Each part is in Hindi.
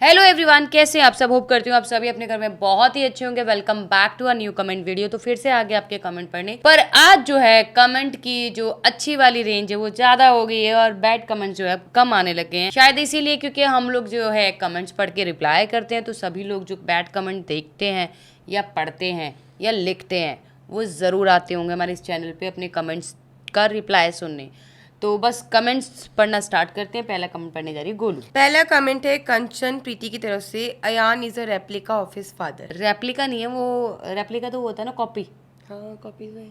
हेलो एवरीवन, कैसे हैं आप सब। होप करती हूँ आप सभी अपने घर में बहुत ही अच्छे होंगे। Welcome back to a new comment video. तो फिर से आ गए आपके कमेंट पढ़ने पर। आज जो है कमेंट की जो अच्छी वाली रेंज है वो ज़्यादा हो गई है और बैड कमेंट जो है कम आने लगे हैं। शायद इसीलिए क्योंकि हम लोग जो है कमेंट्स पढ़ के रिप्लाई करते हैं, तो सभी लोग जो बैड कमेंट देखते हैं या पढ़ते हैं या लिखते हैं वो ज़रूर आते होंगे हमारे इस चैनल पर अपने कमेंट्स का रिप्लाई सुनने। तो बस कमेंट्स पढ़ना स्टार्ट करते हैं। पहला कमेंट पढ़ने जा रही है गोलू। पहला कमेंट है कंचन प्रीति की तरफ से। Ayaan is a replica of his father. Replica नहीं है वो, रेप्लिका तो होता है ना कॉपी। हाँ, कॉपी है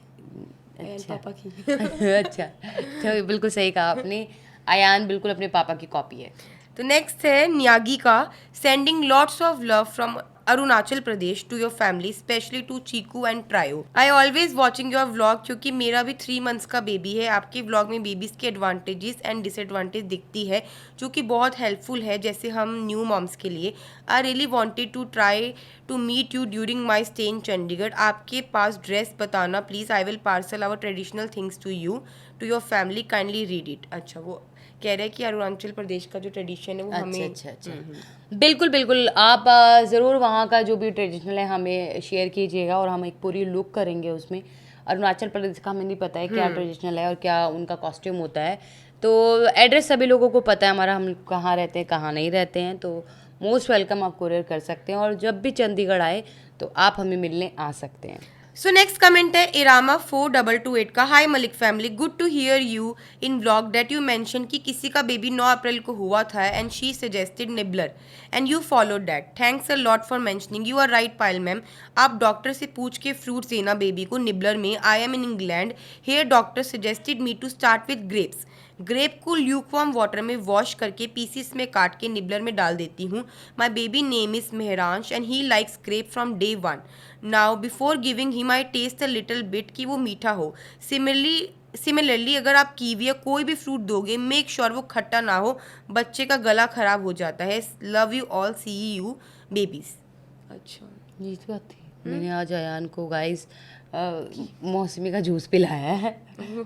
अयान अच्छा पापा की। अच्छा, तो बिल्कुल सही कहा आपने। अयान बिल्कुल अपने पापा की कॉपी है। तो नेक्स्ट है न्यागी का। Sending lots of love from Arunachal Pradesh to your family, specially to Chiku and trio. I always watching your vlog, क्योंकि मेरा भी 3 मंथ्स का बेबी है। आपके व्लॉग में बेबीज के एडवांटेजेस एंड डिसएडवांटेज दिखती है, जो कि बहुत हेल्पफुल है, जैसे हम न्यू मॉम्स के लिए। I really wanted to try to meet you during my stay in Chandigarh. आपके पास ड्रेस बताना please. I will parcel our traditional things to you to your family, kindly read it. अच्छा, वो कह रहे हैं कि अरुणाचल प्रदेश का जो ट्रेडिशन है वो हमें अच्छा। बिल्कुल बिल्कुल, आप ज़रूर वहाँ का जो भी ट्रेडिशनल है हमें शेयर कीजिएगा और हम एक पूरी लुक करेंगे उसमें। अरुणाचल प्रदेश का हमें नहीं पता है क्या ट्रेडिशनल है और क्या उनका कॉस्ट्यूम होता है। तो एड्रेस सभी लोगों को पता है हमारा, हम कहाँ रहते हैं कहाँ नहीं रहते हैं। तो मोस्ट वेलकम, आप कुरियर कर सकते हैं और जब भी चंडीगढ़ आए तो आप हमें मिलने आ सकते हैं। सो नेक्स्ट कमेंट है इरामा 4228 का। Hi Malik family, good to hear you in vlog that you mention कि किसी का बेबी 9 अप्रैल को हुआ था and she suggested nibbler and you followed that. Thanks a lot for mentioning. You are right Payal ma'am. आप डॉक्टर से पूछ के फ्रूट्स देना बेबी को निबलर में। I am in England. Here doctor suggested me to start with grapes. Grape को ल्यूकवार्म वाटर में वॉश करके पीसीस में काट के निबलर में डाल देती हूँ। My baby name is Mehransh and he likes grape from day 1। Now before giving he my taste a little bit कि वो मीठा हो। सिमिलरली अगर आप कीवी या कोई भी फ्रूट दोगे, मेक श्योर वो खट्टा ना हो, बच्चे का गला खराब हो जाता है। Love you all, see you babies. अच्छा, ये तो बात थी। मैंने आज अयान को गाइस मौसमी का जूस पिलाया है।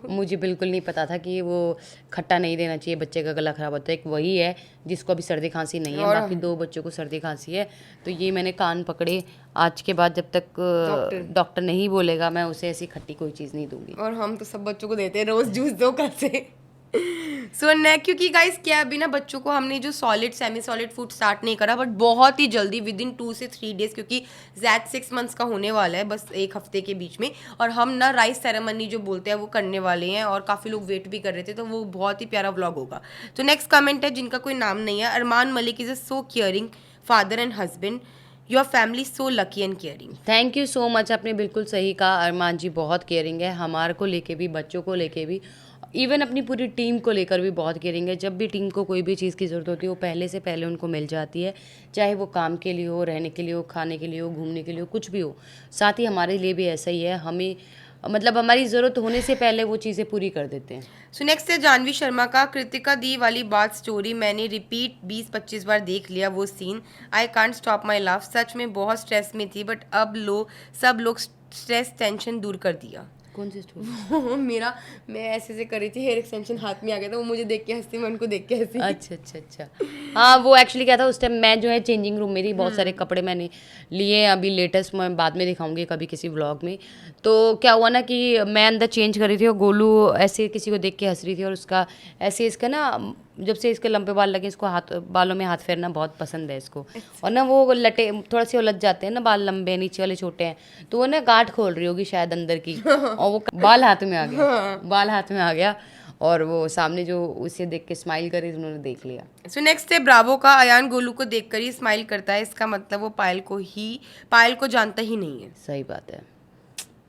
मुझे बिल्कुल नहीं पता था कि वो खट्टा नहीं देना चाहिए, बच्चे का गला खराब होता है। एक वही है जिसको अभी सर्दी खांसी नहीं है, और बाकी 2 बच्चों को सर्दी खांसी है। तो ये मैंने कान पकड़े, आज के बाद जब तक डॉक्टर नहीं बोलेगा मैं उसे ऐसी खट्टी कोई चीज़ नहीं दूंगी। और हम तो सब बच्चों को देते हैं रोज जूस दो कल से। सो ने क्योंकि गाइस क्या अभी ना बच्चों को हमने जो solid semi solid food start नहीं करा, बट बहुत ही जल्दी विद इन 2 से 3 डेज, क्योंकि जैद 6 मंथ्स का होने वाला है बस 1 हफ्ते के बीच में। और हम ना राइस सेरेमनी जो बोलते हैं वो करने वाले हैं और काफ़ी लोग वेट भी कर रहे थे, तो वो बहुत ही प्यारा व्लॉग होगा। तो नेक्स्ट कमेंट है जिनका कोई नाम नहीं है। Armaan Malik is a so caring father and husband. Your family so lucky and caring. Thank you so much, आपने बिल्कुल सही कहा। अरमान जी बहुत केयरिंग है, हमारे को लेके भी, बच्चों को लेके भी, इवन अपनी पूरी टीम को लेकर भी बहुत केयरिंग है। जब भी टीम को कोई भी चीज़ की ज़रूरत होती है वो पहले से पहले उनको मिल जाती है, चाहे वो काम के लिए हो, रहने के लिए हो, खाने के लिए हो, घूमने के लिए हो, कुछ भी हो। साथ ही हमारे लिए भी ऐसा ही है, हमें मतलब हमारी ज़रूरत होने से पहले वो चीज़ें पूरी कर देते हैं। सो नेक्स्ट है जानवी शर्मा का। कृतिका दी वाली बात स्टोरी मैंने रिपीट 20-25 बार देख लिया वो scene. I can't stop my laugh. सच में बहुत स्ट्रेस में थी, बट अब सब लोग स्ट्रेस टेंशन दूर कर दिया। कौन सी स्टोरी? मेरा मैं ऐसे से कर रही थी, हेयर एक्सटेंशन हाथ में आ गया था, वो मुझे देख के हंसी, मैं उनको देख के हंसी। अच्छा। हाँ, वो एक्चुअली क्या था उस टाइम मैं जो है चेंजिंग रूम में थी, बहुत सारे कपड़े मैंने लिए। अभी लेटेस्ट मैं बाद में दिखाऊंगी कभी किसी व्लॉग में। तो क्या हुआ ना कि मैं अंदर चेंज कर रही थी और गोलू ऐसे किसी को देख के हंस रही थी, और उसका ऐसे इसका ना, जब से इसके लंबे बाल लगे इसको हाथ बालों में हाथ फेरना बहुत पसंद है इसको। और ना वो लटे थोड़ा से उलझ जाते हैं ना, बाल लंबे नीचे वाले छोटे हैं, तो वो ना गांठ खोल रही होगी शायद अंदर की, और वो बाल हाथ में आ गया, बाल हाथ में आ गया, और वो सामने जो उसे देख के स्माइल करी तो उन्होंने देख लिया। सो नेक्स्ट है ब्रावो का। अयान गोलू को देखकर ही स्माइल करता है, इसका मतलब वो पायल को जानता ही नहीं है। सही बात है,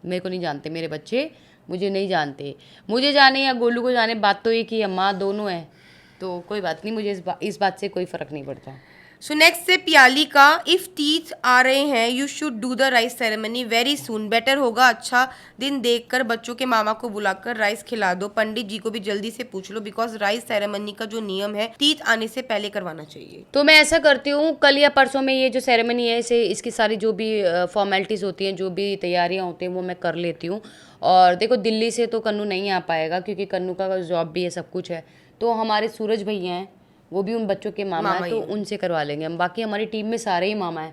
मेरे को नहीं जानते मेरे बच्चे, मुझे नहीं जानते। मुझे जाने या गोलू को जाने, बात तो एक ही है, माँ दोनों है। तो कोई बात नहीं, मुझे इस बात से कोई फ़र्क नहीं पड़ता। सो नेक्स्ट से पियाली का। इफ टीथ आ रहे हैं you should do the rice ceremony very soon. Better होगा अच्छा दिन देखकर बच्चों के मामा को बुलाकर राइस खिला दो। पंडित जी को भी जल्दी से पूछ लो, बिकॉज राइस सेरेमनी का जो नियम है टीथ आने से पहले करवाना चाहिए। तो मैं ऐसा करती हूँ, कल या परसों में ये जो सेरेमनी है इसे, इसकी सारी जो भी फॉर्मेलिटीज़ होती हैं, जो भी तैयारियाँ होती हैं, वो मैं कर लेती हूँ। और देखो दिल्ली से तो कन्नू नहीं आ पाएगा क्योंकि कन्नू का जॉब भी है, सब कुछ है। तो हमारे सूरज भैया हैं वो भी उन बच्चों के मामा मामा है, तो ही हैं। उनसे करवा लेंगे हम। बाकी हमारी टीम में सारे ही मामा है,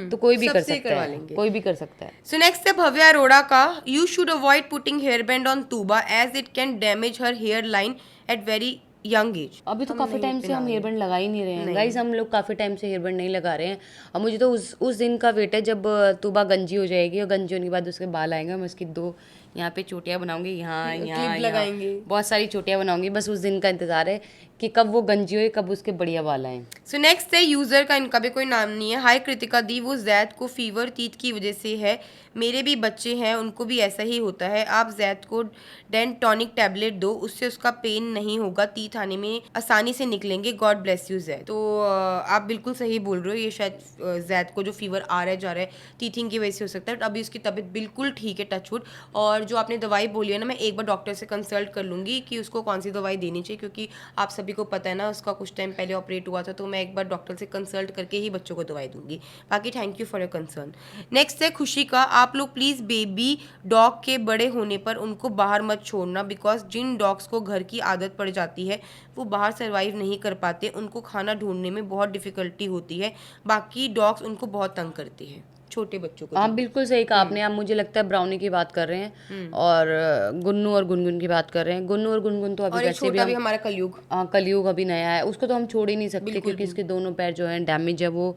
तो कोई भी कर सबसे सकता करवा है, लेंगे। कोई भी कर सकता है। सो नेक्स्ट है भव्या अरोड़ा का, you should avoid putting hair band on Tuba as it can damage her hair line at very young age. अभी तो काफ़ी टाइम से हम हेयर बैंड लगा ही नहीं रहे हैं नहीं। गाइज, हम लोग काफ़ी टाइम से हेयर बैंड नहीं लगा रहे हैं। और मुझे तो उस दिन का वेट है जब तूबा गंजी हो जाएगी, और गंजी होने के बाद उसके बाल आएंगे, मैं उसकी 2 यहाँ पे चोटियाँ बनाऊंगी, यहाँ यहाँ लगाएंगे। बहुत सारी चोटियाँ बनाऊंगी। बस उस दिन का इंतजार है कि कब वो गंजी हो, कब उसके बढ़िया बाल आए। सो नेक्स्ट है यूजर का, इनका भी कोई नाम नहीं है। हाय कृतिका दी, वो जैद को फीवर तीत की वजह से है, मेरे भी बच्चे हैं उनको भी ऐसा ही होता है, आप जैद को डेंट टॉनिक टैबलेट दो, उससे उसका पेन नहीं होगा, तीत आने में आसानी से निकलेंगे, गॉड ब्लेस यू जैद। तो आप बिल्कुल सही बोल रहे हो, ये शायद जैद को जो फीवर आ रहा है जा रहा है टीथिंग की वजह से हो सकता है। अभी उसकी तबीयत बिल्कुल ठीक है, टचवुड। और जो आपने दवाई बोली है ना, मैं एक बार डॉक्टर से कंसल्ट कर लूँगी कि उसको कौन सी दवाई देनी चाहिए, क्योंकि आप सभी को पता है ना उसका कुछ टाइम पहले ऑपरेट हुआ था, तो मैं एक बार डॉक्टर से कंसल्ट करके ही बच्चों को दवाई दूंगी। बाकी thank you for your concern. Next है खुशी का, आप लोग प्लीज़ बेबी डॉग के बड़े होने पर उनको बाहर मत छोड़ना, बिकॉज जिन डॉग्स को घर की आदत पड़ जाती है वो बाहर सर्वाइव नहीं कर पाते, उनको खाना ढूंढने में बहुत डिफिकल्टी होती है, बाकी डॉग्स उनको बहुत तंग करती है, छोटे बच्चों को। आप बिल्कुल सही कहा आपने। आप मुझे लगता है ब्राउनी की बात कर रहे हैं, और गुन्नू और गुनगुन की बात कर रहे हैं। गुन्नू और गुनगुन तो अभी और एक वैसे भी छोटा भी हमारा कलयुग, कलयुग अभी नया है, उसको तो हम छोड़ ही नहीं सकते, क्योंकि इसके दोनों पैर जो हैं डैमेज है, वो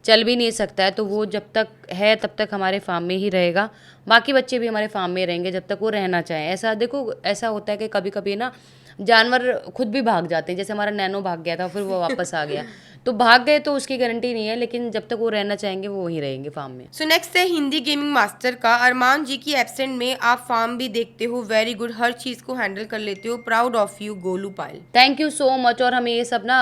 चल भी नहीं सकता है। तो वो जब तक है तब तक हमारे फार्म में ही रहेगा, बाकी बच्चे भी हमारे फार्म में रहेंगे जब तक वो रहना चाहें। ऐसा देखो, ऐसा होता है कि कभी कभी ना जानवर खुद भी भाग जाते हैं, जैसे हमारा नैनो भाग गया था, फिर वो वापस आ गया। तो भाग गए तो उसकी गारंटी नहीं है, लेकिन जब तक वो रहना चाहेंगे वो वहीं रहेंगे फार्म में। सो नेक्स्ट है हिंदी गेमिंग मास्टर का, अरमान जी की एब्सेंट में आप फार्म भी देखते हो, वेरी गुड, हर चीज़ को हैंडल कर लेते हो, proud of you Golu Payal. Thank you so much. और हमें ये सब ना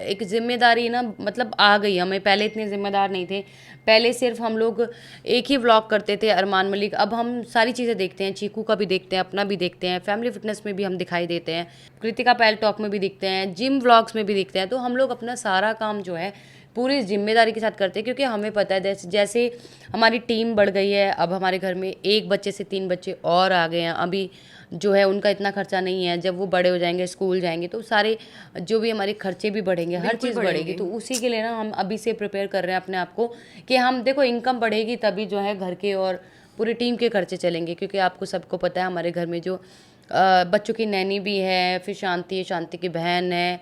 एक जिम्मेदारी ना मतलब आ गई, हमें पहले इतने जिम्मेदार नहीं थे। पहले सिर्फ हम लोग एक ही व्लॉग करते थे, अरमान मलिक। अब हम सारी चीज़ें देखते हैं, चीकू का भी देखते हैं, अपना भी देखते हैं, फैमिली फिटनेस में भी हम दिखाई देते हैं, कृतिका पैल टॉक में भी दिखते हैं, जिम व्लॉग्स में भी दिखते हैं। तो हम लोग अपना सारा काम जो है पूरी जिम्मेदारी के साथ करते हैं, क्योंकि हमें पता है जैसे जैसे हमारी टीम बढ़ गई है, अब हमारे घर में 1 बच्चे से 3 बच्चे और आ गए हैं। अभी जो है उनका इतना खर्चा नहीं है, जब वो बड़े हो जाएंगे, स्कूल जाएंगे, तो सारे जो भी हमारे खर्चे भी बढ़ेंगे, हर चीज़ बढ़ेगी। तो उसी के लिए ना हम अभी से प्रिपेयर कर रहे हैं अपने आप को, कि हम देखो इनकम बढ़ेगी तभी जो है घर के और पूरी टीम के खर्चे चलेंगे। क्योंकि आपको सबको पता है हमारे घर में जो बच्चों की नैनी भी है, फिर शांति है, शांति की बहन है,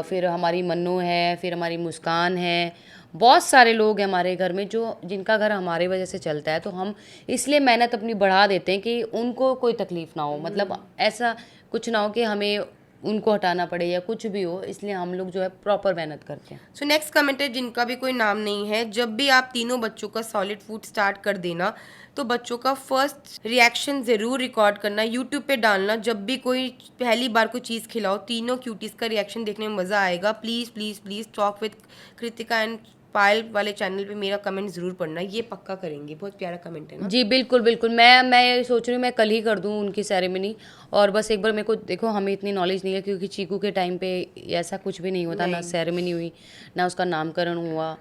फिर हमारी मन्नू है, फिर हमारी मुस्कान है, बहुत सारे लोग हैं हमारे घर में जो जिनका घर हमारे वजह से चलता है। तो हम इसलिए मेहनत अपनी बढ़ा देते हैं कि उनको कोई तकलीफ़ ना हो, मतलब ऐसा कुछ ना हो कि हमें उनको हटाना पड़े या कुछ भी हो, इसलिए हम लोग जो है प्रॉपर मेहनत करते हैं। सो नेक्स्ट कमेंट है जिनका भी कोई नाम नहीं है, जब भी आप तीनों बच्चों का सॉलिड फूड स्टार्ट कर देना तो बच्चों का फर्स्ट रिएक्शन ज़रूर रिकॉर्ड करना, यूट्यूब पे डालना, जब भी कोई पहली बार कोई चीज़ खिलाओ तीनों क्यूटीज़ का रिएक्शन देखने में मज़ा आएगा। Please please please talk with Kritika and Payal वाले चैनल पे मेरा कमेंट ज़रूर पढ़ना, ये पक्का करेंगे, बहुत प्यारा कमेंट है ना। जी बिल्कुल बिल्कुल, मैं सोच रही हूँ मैं कल ही कर दूँ उनकी सेरेमनी। और बस एक बार मेरे को देखो, हमें इतनी नॉलेज नहीं है, क्योंकि चीकू के टाइम पे ऐसा कुछ भी नहीं होता, ना सेरेमनी हुई, ना उसका नामकरण हुआ,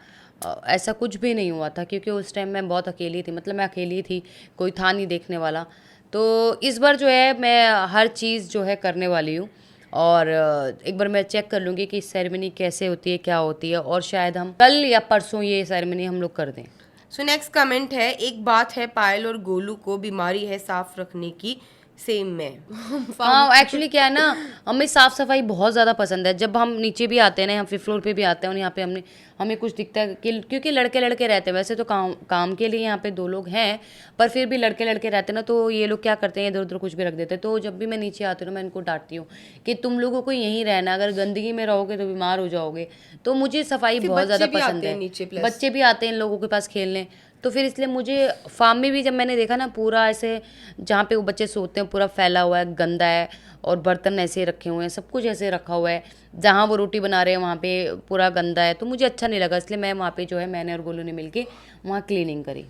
ऐसा कुछ भी नहीं हुआ था, क्योंकि उस टाइम मैं बहुत अकेली थी, मतलब मैं अकेली थी, कोई था नहीं देखने वाला। तो इस बार जो है मैं हर चीज़ जो है करने वाली हूँ, और एक बार मैं चेक कर लूँगी कि सेरेमनी कैसे होती है, क्या होती है, और शायद हम कल या परसों ये सेरेमनी हम लोग कर दें। सो नेक्स्ट कमेंट है, एक बात है पायल और गोलू को बीमारी है साफ रखने की, सेम में। हाँ एक्चुअली क्या है ना, हमें साफ़ सफाई बहुत ज़्यादा पसंद है। जब हम नीचे भी आते हैं ना, हम 5th फ्लोर पे भी आते हैं, और यहाँ पे हमें कुछ दिखता है कि क्योंकि लड़के लड़के रहते हैं, वैसे तो काम के लिए यहाँ पे 2 लोग हैं, पर फिर भी लड़के लड़के रहते हैं ना, तो ये लोग क्या करते हैं, इधर उधर कुछ भी रख देते हैं। तो जब भी मैं नीचे आती हूँ ना, मैं इनको डांटती हूँ कि तुम लोगों को यहीं रहना, अगर गंदगी में रहोगे तो बीमार हो जाओगे। तो मुझे सफाई बहुत ज़्यादा पसंद है, बच्चे भी आते हैं इन लोगों के पास खेलने, तो फिर इसलिए मुझे फार्म में भी जब मैंने देखा ना, पूरा ऐसे जहाँ पे वो बच्चे सोते हैं पूरा फैला हुआ है, गंदा है, और बर्तन ऐसे रखे हुए हैं, सब कुछ ऐसे रखा हुआ है, जहाँ वो रोटी बना रहे हैं वहाँ पे पूरा गंदा है, तो मुझे अच्छा नहीं लगा। इसलिए मैं वहाँ पे जो है मैंने और गोलू ने मिलके वहाँ क्लीनिंग करी।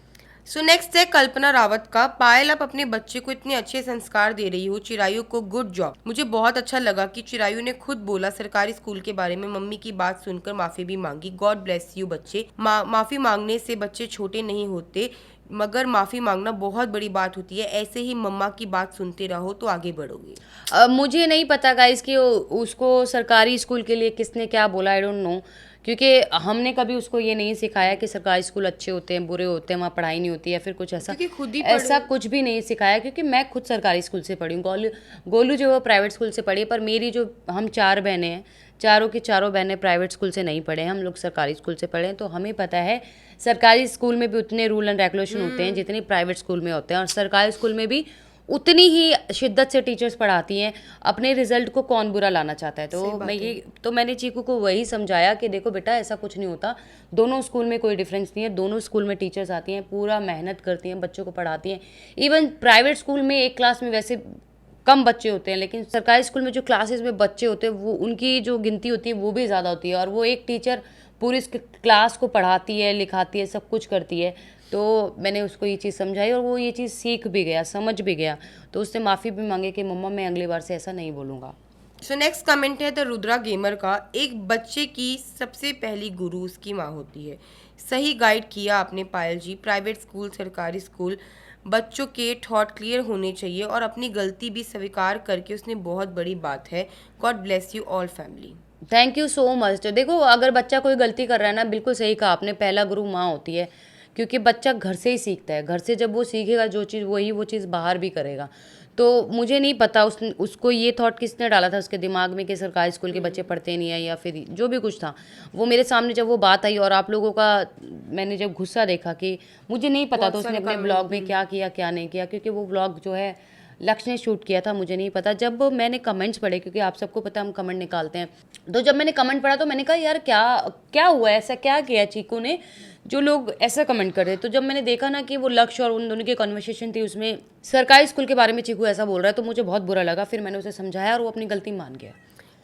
सो नेक्स्ट है कल्पना रावत का, पायल आप अपने बच्चे को इतने अच्छे संस्कार दे रही हो, चिरायु को गुड जॉब। मुझे बहुत अच्छा लगा कि चिरायु ने खुद बोला सरकारी स्कूल के बारे में, मम्मी की बात सुनकर माफी भी मांगी। गॉड ब्लेस यू बच्चे। माफी मांगने से बच्चे छोटे नहीं होते, मगर माफी मांगना बहुत बड़ी बात होती है। ऐसे ही मम्मा की बात सुनते रहो तो आगे बढ़ोगे। मुझे नहीं पता गाइस कि उसको सरकारी स्कूल के लिए किसने क्या बोला, आई डोंट नो, क्योंकि हमने कभी उसको ये नहीं सिखाया कि सरकारी स्कूल अच्छे होते हैं, बुरे होते हैं, वहाँ पढ़ाई नहीं होती, या फिर कुछ ऐसा। क्योंकि खुद ही ऐसा कुछ भी नहीं सिखाया, क्योंकि मैं खुद सरकारी स्कूल से पढ़ी हूँ। गोलू जो है वो प्राइवेट स्कूल से पढ़ी है, पर मेरी जो हम 4 बहनें हैं, चारों की चारों बहनें प्राइवेट स्कूल से नहीं पढ़े हैं, हम लोग सरकारी स्कूल से पढ़े हैं। तो हमें पता है सरकारी स्कूल में भी उतने रूल एंड रेगुलेशन होते हैं जितने प्राइवेट स्कूल में होते हैं, और सरकारी स्कूल में भी उतनी ही शिद्दत से टीचर्स पढ़ाती हैं। अपने रिजल्ट को कौन बुरा लाना चाहता है? तो मैंने चीकू को वही समझाया कि देखो बेटा, ऐसा कुछ नहीं होता, दोनों स्कूल में कोई डिफरेंस नहीं है, दोनों स्कूल में टीचर्स आती हैं, पूरा मेहनत करती हैं, बच्चों को पढ़ाती हैं। इवन प्राइवेट स्कूल में एक क्लास में वैसे कम बच्चे होते हैं, लेकिन सरकारी स्कूल में जो क्लासेस में बच्चे होते हैं वो उनकी जो गिनती होती है वो भी ज़्यादा होती है, और वो एक टीचर पूरी क्लास को पढ़ाती है, लिखाती है, सब कुछ करती है। तो मैंने उसको ये चीज़ समझाई, और वो ये चीज़ सीख भी गया, समझ भी गया। तो उससे माफ़ी भी मांगे कि मम्मा मैं अगली बार से ऐसा नहीं बोलूँगा। सो नेक्स्ट कमेंट है द रुद्रा गेमर का, एक बच्चे की सबसे पहली गुरु उसकी माँ होती है। सही गाइड किया आपने पायल जी। प्राइवेट स्कूल, सरकारी स्कूल, बच्चों के थॉट क्लियर होने चाहिए और अपनी गलती भी स्वीकार करके उसने बहुत बड़ी बात है। God bless you all family. Thank you so much. देखो, अगर बच्चा कोई गलती कर रहा है ना, बिल्कुल सही कहा आपने, पहला गुरु माँ होती है, क्योंकि बच्चा घर से ही सीखता है। घर से जब वो सीखेगा जो चीज़, वही वो चीज़ बाहर भी करेगा। तो मुझे नहीं पता उसको ये थॉट किसने डाला था उसके दिमाग में कि सरकारी स्कूल के बच्चे पढ़ते नहीं है, या फिर जो भी कुछ था। वो मेरे सामने जब वो बात आई और आप लोगों का मैंने जब गुस्सा देखा, कि मुझे नहीं पता था उसने अपने ब्लॉग में क्या किया क्या नहीं किया, क्योंकि वो ब्लॉग जो है लक्ष्य ने शूट किया था, मुझे नहीं पता। जब मैंने कमेंट्स पढ़े, क्योंकि आप सबको पता है हम कमेंट निकालते हैं, तो जब मैंने कमेंट पढ़ा तो मैंने कहा यार क्या क्या हुआ, ऐसा क्या किया चीकू ने जो लोग ऐसा कमेंट कर रहे। तो जब मैंने देखा ना कि वो लक्ष्य और उन दोनों की कन्वर्सेशन थी, उसमें सरकारी स्कूल के बारे में चीकू ऐसा बोल रहा है, तो मुझे बहुत बुरा लगा। फिर मैंने उसे समझाया और वो अपनी गलती मान गया।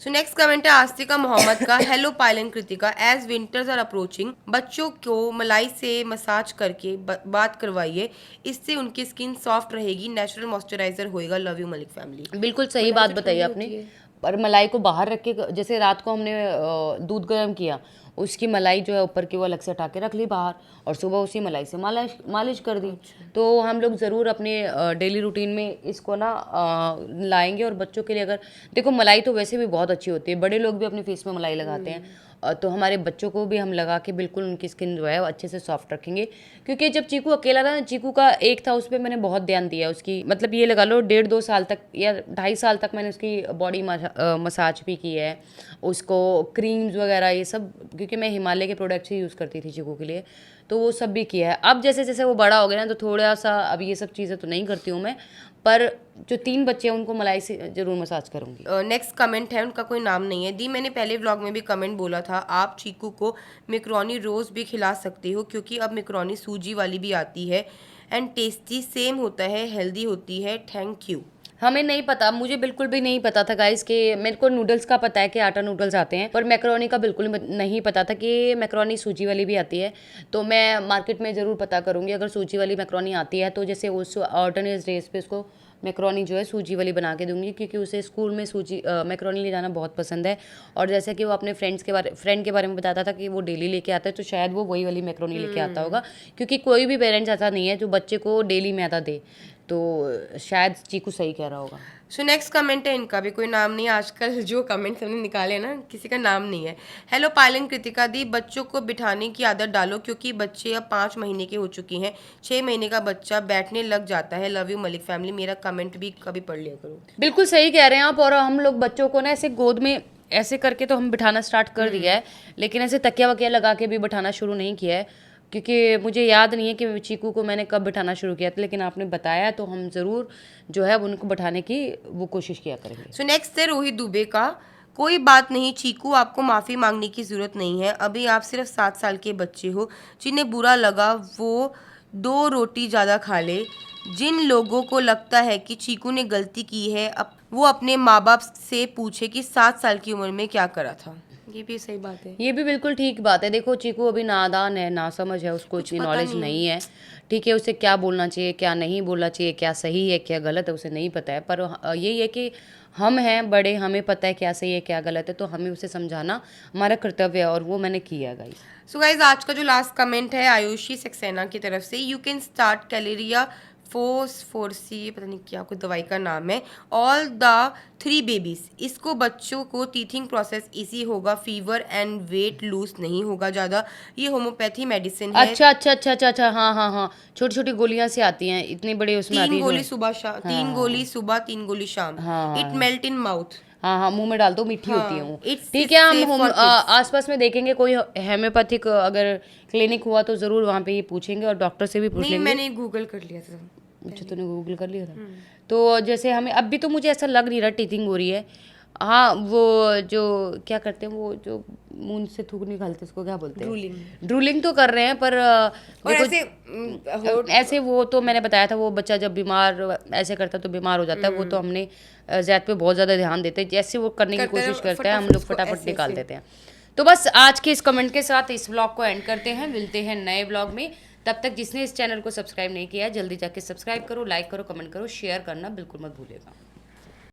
सो नेक्स्ट कमेंट है आस्तिका मोहम्मद का, hello Payal and Kritika, as winters are approaching, बच्चों को मलाई से मसाज करके बात करवाइए, इससे उनकी स्किन सॉफ्ट रहेगी, नेचुरल मॉइस्चराइजर होएगा। Love you Malik family. बिल्कुल सही बात बताई आपने। पर मलाई को बाहर रख के, जैसे रात को हमने दूध गर्म किया, उसकी मलाई जो है ऊपर की वो अलग से हटा के रख ली बाहर, और सुबह उसी मलाई से मालिश कर दी। तो हम लोग ज़रूर अपने डेली रूटीन में इसको ना लाएंगे। और बच्चों के लिए, अगर देखो, मलाई तो वैसे भी बहुत अच्छी होती है, बड़े लोग भी अपने फेस में मलाई लगाते हैं, तो हमारे बच्चों को भी हम लगा के बिल्कुल उनकी स्किन जो है वो अच्छे से सॉफ्ट रखेंगे। क्योंकि जब चीकू अकेला था ना, चीकू का एक था, उस पर मैंने बहुत ध्यान दिया उसकी, मतलब ये लगा लो 1.5-2 साल तक या 2.5 साल तक मैंने उसकी बॉडी मसाज भी की है, उसको क्रीम्स वगैरह ये सब, क्योंकि मैं हिमालय के प्रोडक्ट्स ही यूज़ करती थी चीकू के लिए, तो वो सब भी किया है। अब जैसे जैसे वो बड़ा हो गया ना, तो थोड़ा सा अब ये सब चीज़ें तो नहीं करती हूँ मैं, पर जो 3 बच्चे हैं उनको मलाई से जरूर मसाज करूंगी। नेक्स्ट कमेंट है, उनका कोई नाम नहीं है। दी, मैंने पहले व्लॉग में भी कमेंट बोला था, आप चीकू को मैक्रोनी रोज भी खिला सकते हो, क्योंकि अब मैक्रोनी सूजी वाली भी आती है एंड टेस्टी सेम होता है, हेल्दी होती है। Thank you. हमें नहीं पता, मुझे बिल्कुल भी नहीं पता था गाइस कि, मेरे को नूडल्स का पता है कि आटा नूडल्स आते हैं, पर मैक्रोनी का बिल्कुल नहीं पता था कि मैक्रोनी सूजी वाली भी आती है। तो मैं मार्केट में ज़रूर पता करूँगी, अगर सूजी वाली मैक्रोनी आती है तो जैसे उस ऑल्टरनेट डेज पे उसको मैक्रोनी जो है सूजी वाली बना के दूंगी, क्योंकि उसे स्कूल में सूजी मैक्रोनी ले जाना बहुत पसंद है। और जैसे कि वो अपने फ्रेंड के बारे में बताता था कि वो डेली लेके आता है, तो शायद वो वही वाली मैक्रोनी लेके आता होगा, क्योंकि कोई भी पेरेंट्स ऐसा नहीं है जो बच्चे को डेली मैदा दे। तो शायद चीकू सही कह रहा होगा। सो नेक्स्ट कमेंट है, इनका भी कोई नाम नहीं है। आजकल जो कमेंट्स हमने निकाले हैं ना, किसी का नाम नहीं है। हेलो पायलन कृतिका दी, बच्चों को बिठाने की आदत डालो, क्योंकि बच्चे अब 5 महीने के हो चुकी हैं, 6 महीने का बच्चा बैठने लग जाता है। Love you Malik family. मेरा कमेंट भी कभी पढ़ लिया करो। बिल्कुल सही कह रहे हैं आप। और हम लोग बच्चों को ना ऐसे गोद में ऐसे करके तो हम बिठाना स्टार्ट कर दिया है, लेकिन ऐसे तकिया वकिया लगा के भी बिठाना शुरू नहीं किया है, क्योंकि मुझे याद नहीं है कि चीकू को मैंने कब बिठाना शुरू किया था, लेकिन आपने बताया तो हम ज़रूर जो है उनको बिठाने की वो कोशिश किया करेंगे। सो नेक्स्ट है रोहित दुबे का, कोई बात नहीं चीकू, आपको माफ़ी मांगने की ज़रूरत नहीं है, अभी आप सिर्फ 7 साल के बच्चे हो। जिन्हें बुरा लगा वो 2 रोटी ज़्यादा खा ले। जिन लोगों को लगता है कि चीकू ने गलती की है, वो अपने माँ बाप से पूछे कि 7 साल की उम्र में क्या करा था। ये भी सही बात है। ये भी बिल्कुल ठीक बात है। देखो चीकू अभी नादान है, नासमझ है, उसको इतनी पता नॉलेज नहीं है। नहीं है। ठीक है, उसे क्या बोलना चाहिए, क्या नहीं बोलना चाहिए, क्या सही है, क्या गलत है, उसे नहीं पता है। पर यही है कि हम हैं बड़े, हमें पता है क्या सही है, क्या गलत है, तो हमें उसे समझाना हमारा कर्तव्य है और वो मैंने किया गाइस। सो गाइज आज का जो लास्ट कमेंट है आयुषी सक्सेना की तरफ से, यू कैन स्टार्ट कैलेरिया फोर्सी, पता नहीं क्या कोई दवाई का नाम है, ऑल द 3 बेबीज। इसको बच्चों को टीथिंग प्रोसेस इजी होगा, फीवर एंड वेट लूज नहीं होगा ज़्यादा। ये होम्योपैथी मेडिसिन है। अच्छा अच्छा अच्छा अच्छा अच्छा, हाँ हाँ हाँ, छोटी छोटी गोलियां से आती हैं, इतनी बड़ी उसमें आती 3 है गोली जो। सुबह शाम, 3 गोली सुबह, 3 गोली शाम। हाँ हाँ इट हाँ मेल्ट इन माउथ। हाँ हाँ, मुंह में डाल दो, मीठी होती है हाँ, वो। इट्स ठीक है, हम सेफ फॉर किड्स। आसपास में देखेंगे कोई हेम्योपैथिक अगर क्लिनिक हुआ तो ज़रूर वहाँ पे ये पूछेंगे और डॉक्टर से भी पूछ नहीं, लेंगे। मैंने गूगल कर लिया था। अच्छा, तूने गूगल कर लिया था। तो जैसे हमें अभी तो मुझे ऐसा लग नहीं रहा टीथिंग हो रही है। हाँ, वो जो क्या करते हैं, वो जो मुंह से थूक निकालते हैं, उसको क्या बोलते हैं? ड्रूलिंग। ड्रूलिंग तो कर रहे हैं, पर और देखो ऐसे ऐसे वो तो मैंने बताया था, वो बच्चा जब बीमार ऐसे करता है तो बीमार हो जाता है। वो तो हमने जैत पे बहुत ज़्यादा ध्यान देते हैं, जैसे वो करने की करते कोशिश रहो, करता है हम फटाफट लोग उसको फटाफट ऐसे निकाल ऐसे। देते हैं। तो बस आज के इस कमेंट के साथ इस व्लॉग को एंड करते हैं, मिलते हैं नए व्लॉग में। तब तक जिसने इस चैनल को सब्सक्राइब नहीं किया, जल्दी जाके सब्सक्राइब करो, लाइक करो, कमेंट करो, शेयर करना बिल्कुल मत भूलिएगा।